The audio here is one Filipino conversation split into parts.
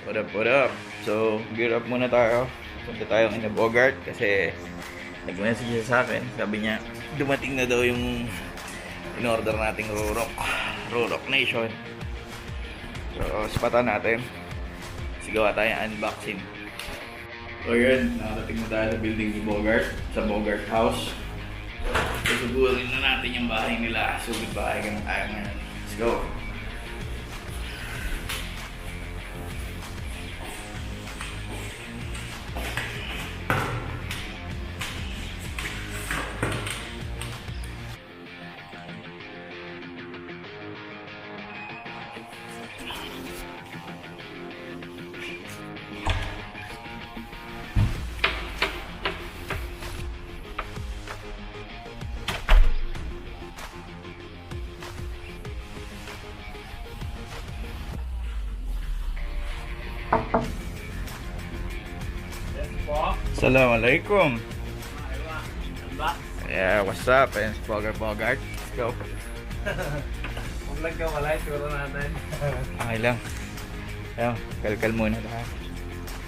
What up, what up? So, gear up muna tayo. Punta tayong Bogart kasi nag-message siya sa akin. Sabi niya, dumating na daw yung in-order nating Ruroc Nation. So, spatan natin. Sigawa tayong unboxing. So, yun. Nakarating na tayo sa building ni Bogart. Sa Bogart House. Susugurin na natin yung bahay nila. Sugod bahay ka na tayo ngayon. Let's go. Assalamualaikum. Yeah, what's up? It's Bogart. Let's go. Vlog ka wala, siguro natin. Okay lang. Ayan, kalkal muna lahat.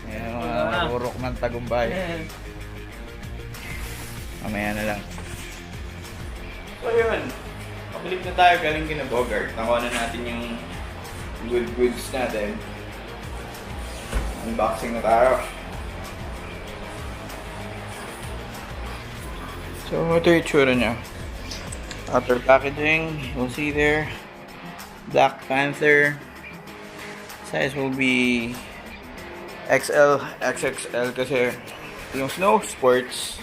Ayan, mga urok ng tagumpay. Mamaya na lang. So yun, pabilib na tayo galing kina Bogart. Nakuha na natin yung goods natin. Unboxing na tayo. So, ito yung itsura niya. After packaging, you'll see there, Black Panther. Size will be XL, XXL kasi yung Snow Sports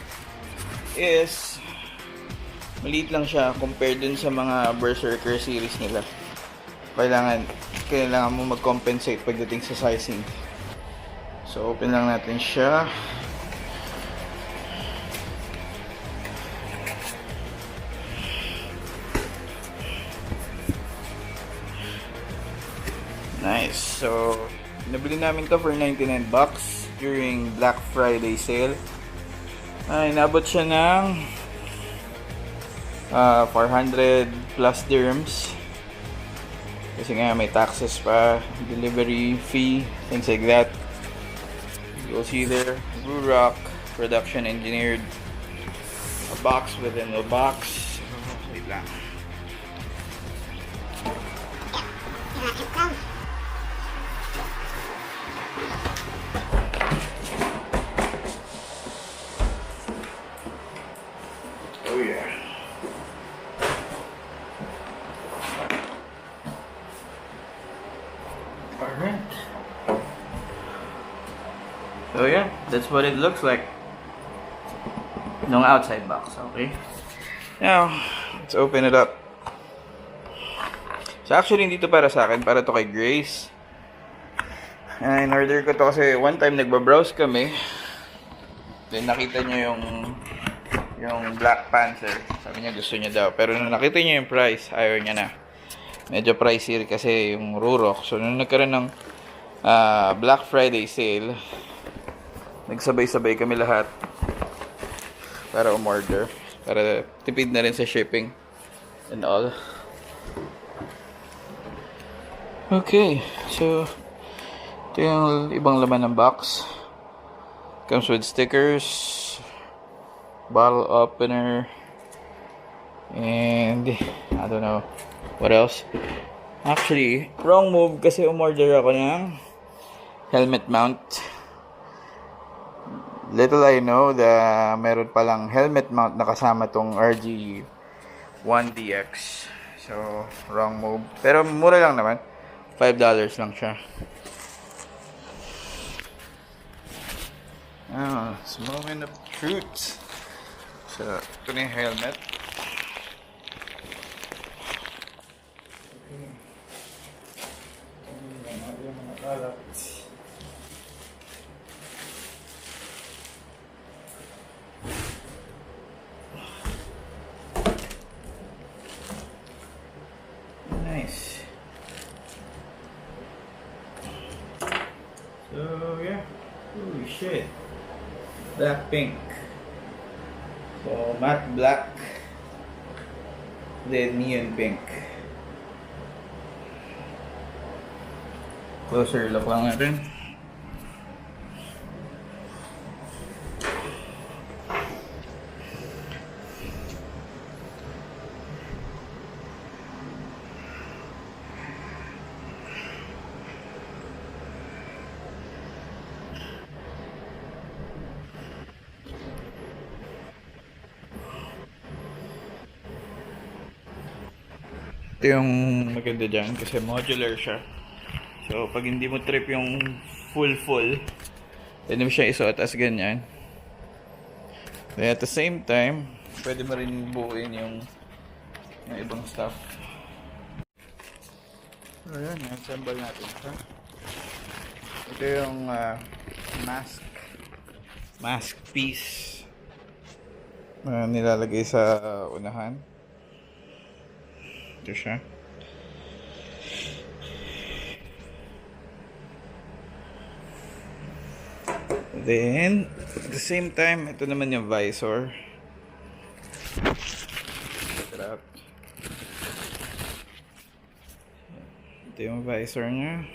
is maliit lang siya compared dun sa mga Berserker series nila. Kailangan mo mag-compensate pagdating sa sizing. So, open lang natin siya. Nice. So, nabili namin to for 99 bucks during Black Friday sale. Inabot siya ng 400 plus dirhams. Kasi nga may taxes pa, delivery fee, things like that. You'll see there, Ruroc production engineered, a box within a box. Wait lang. Oh yeah. Alright. So yeah, that's what it looks like. No outside box, okay? Now, let's open it up. So actually, hindi to para sa akin, para to kay Grace. In-order ko to kasi one time nagbabrowse kami. Then nakita niya yung Black Panther. Sabi niya gusto niya daw. Pero nung nakita niya yung price, ayaw niya na. Medyo pricey kasi yung Ruroc. So nung nagkaroon ng Black Friday sale, nagsabay-sabay kami lahat para umorder. Para tipid na rin sa shipping and all. Okay, so ito yung ibang laman ng box. Comes with stickers, bottle opener, and I don't know what else. Actually, wrong move kasi umorder ako ng helmet mount. Little I know that meron palang helmet mount na kasama tong RG1 DX. So, wrong move. Pero mura lang naman. $5 lang siya. It's a moment of truth. So, ito na yung helmet. Nice. So, yeah. Holy shit. Black pink. So, matte black. Then neon pink. Closer look lang natin. Ito yung maganda dyan kasi modular siya. So, pag hindi mo trip yung full, pwede mo siya isuot as ganyan. Then at the same time, pwede mo rin buuin yung ibang stuff. So, yun. Assemble natin siya. Ito yung mask piece na nilalagay sa unahan. Ito siya. Then, at the same time, ito naman yung visor. Check it out. Ito yung visor niya,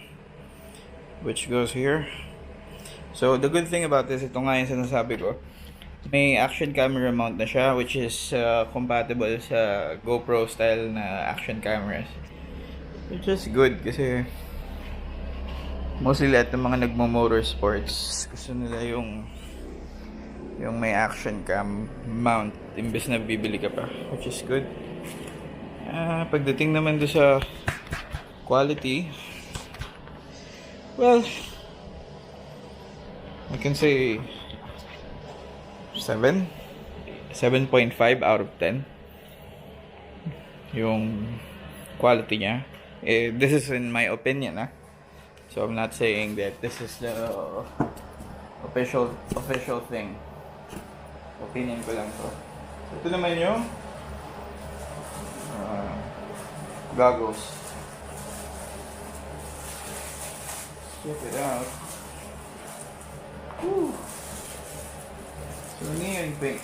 which goes here. So, the good thing about this, ito nga yung sinasabi ko, may action camera mount na siya, which is compatible sa GoPro style na action cameras. Which is good kasi mostly lahat ng mga nagmo-motorsports gusto nila yung may action cam mount imbes na bibili ka pa, which is good. Pagdating naman do sa quality, well, I can say 7.5 out of 10 yung quality niya. This is in my opinion, so I'm not saying that this is the official thing. Opinion ko lang to. Ito naman yung goggles. Check it out. Woo. So, neon pink.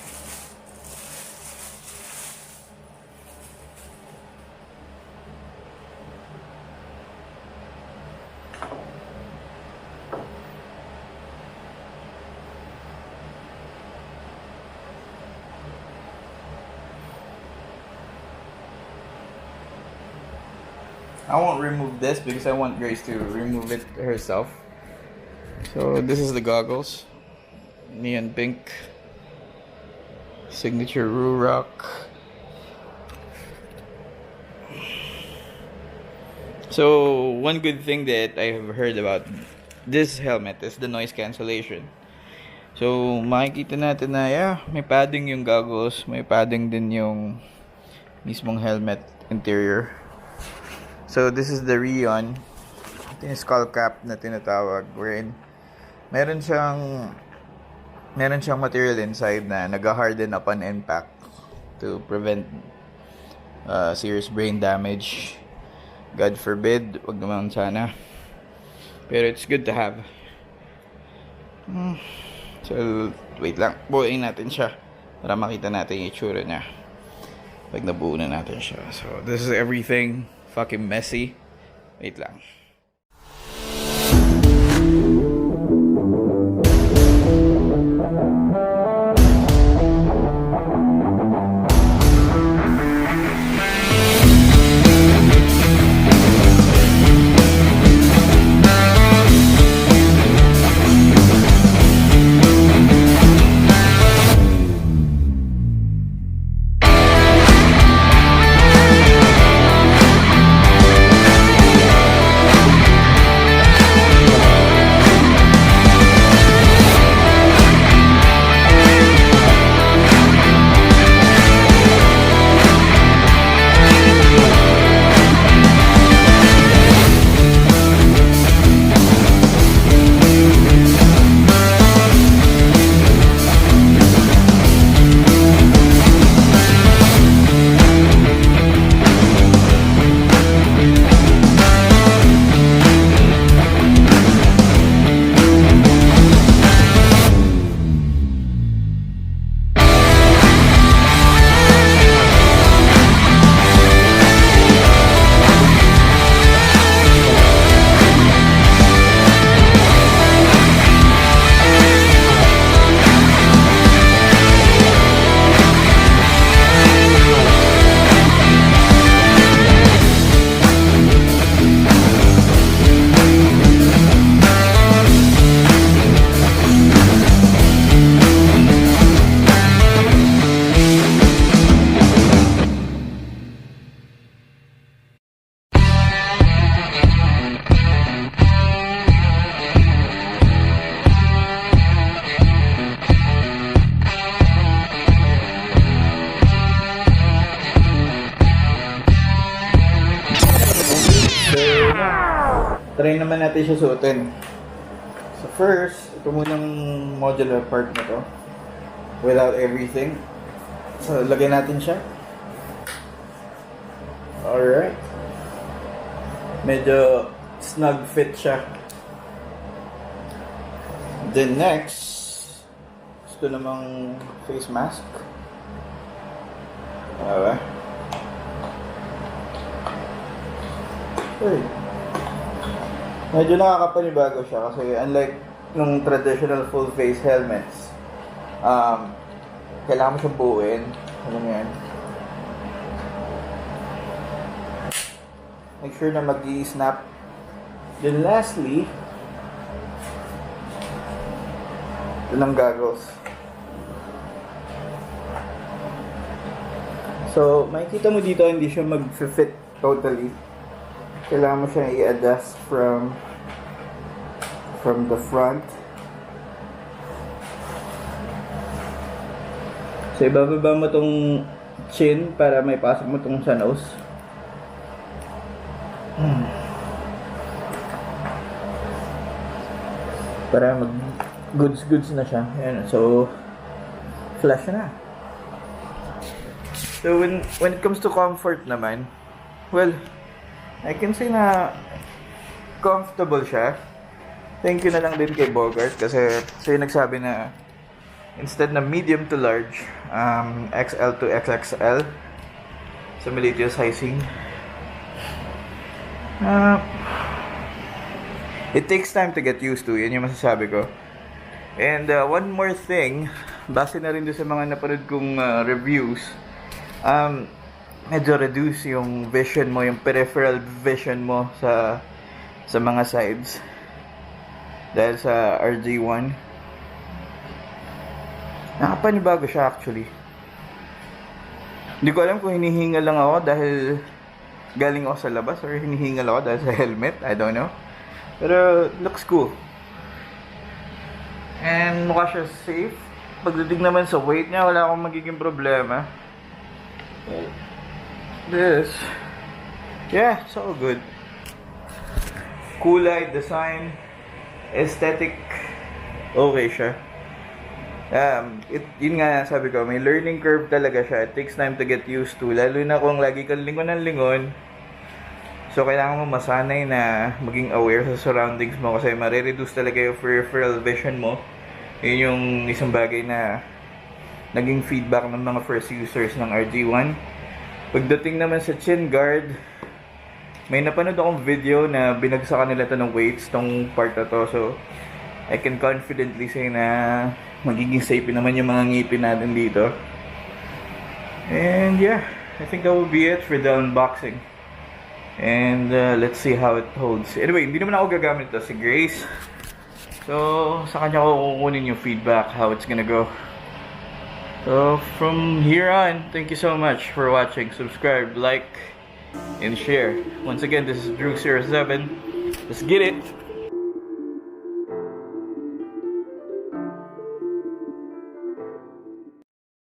I won't remove this because I want Grace to remove it herself. So this is the goggles. Neon pink. Signature Ruroc. So one good thing that I have heard about this helmet is the noise cancellation. So makikita natin na may padding yung goggles, may padding din yung mismong helmet interior. So this is the Rion. Ito yung skull cap na tinatawag, wherein meron siyang material inside na nag-harden upon impact to prevent serious brain damage. God forbid, wag naman sana. Pero it's good to have. So wait lang, buuin natin siya para makita natin yung itsura niya pag nabuo na natin siya. So this is everything. Fucking messy. Wait lang. Try naman natin siya suotin. So first, ito munang modular part na to. Without everything. So, lagyan natin siya. Alright. Medyo snug fit siya. Then next, gusto namang face mask. Diba? Uy. Medyo nakakapanibago siya kasi unlike nung traditional full face helmets, kailangan mo siyang buuin. Alam mo yan? Make sure na mag-i-snap. Then lastly, ito ng goggles. So, makikita mo dito hindi siya mag-fit totally. Kailangan mo siya i-adjust from the front. So, ibababa mo tong chin para may pasok mo tong sa nose. Para mag goods na siya. Ayan. So, flash na. So, when it comes to comfort naman, well, I can say na comfortable siya. Thank you na lang din kay Bogart kasi siya yung nagsabi na instead na medium to large, XL to XXL sa military sizing. It takes time to get used to. Yan yung masasabi ko. And one more thing, base na rin doon sa mga napanood kong reviews, medyo reduce yung vision mo, yung peripheral vision mo sa mga sides. Dahil sa RG1. Nakapanibago siya actually. Hindi ko alam kung hinihingal lang ako dahil galing ako sa labas or hinihingal ako dahil sa helmet. I don't know. Pero looks cool. And mukha siya safe. Pagdating naman sa weight niya, wala akong magiging problema. This. Yeah, it's all good. Kulay, design, aesthetic. Okay siya. Yun nga sabi ko, may learning curve talaga siya. It takes time to get used to. Lalo na kung lagi kang lingon ng lingon. So, kailangan mo masanay na maging aware sa surroundings mo kasi marireduce talaga yung peripheral vision mo. Yun yung isang bagay na naging feedback ng mga first users ng RG1. Pagdating naman sa chin guard, may napanood akong video na binagsakan nila to ng weights, tong part na to. So, I can confidently say na magiging safe naman yung mga ngipin natin dito. And yeah, I think that will be it for the unboxing. And let's see how it holds. Anyway, hindi naman ako gagamit ito, si Grace. So, sa kanya ko kukunin yung feedback, how it's gonna go. So, from here on, thank you so much for watching. Subscribe, like, and share. Once again, this is Ruroc 07. Let's get it!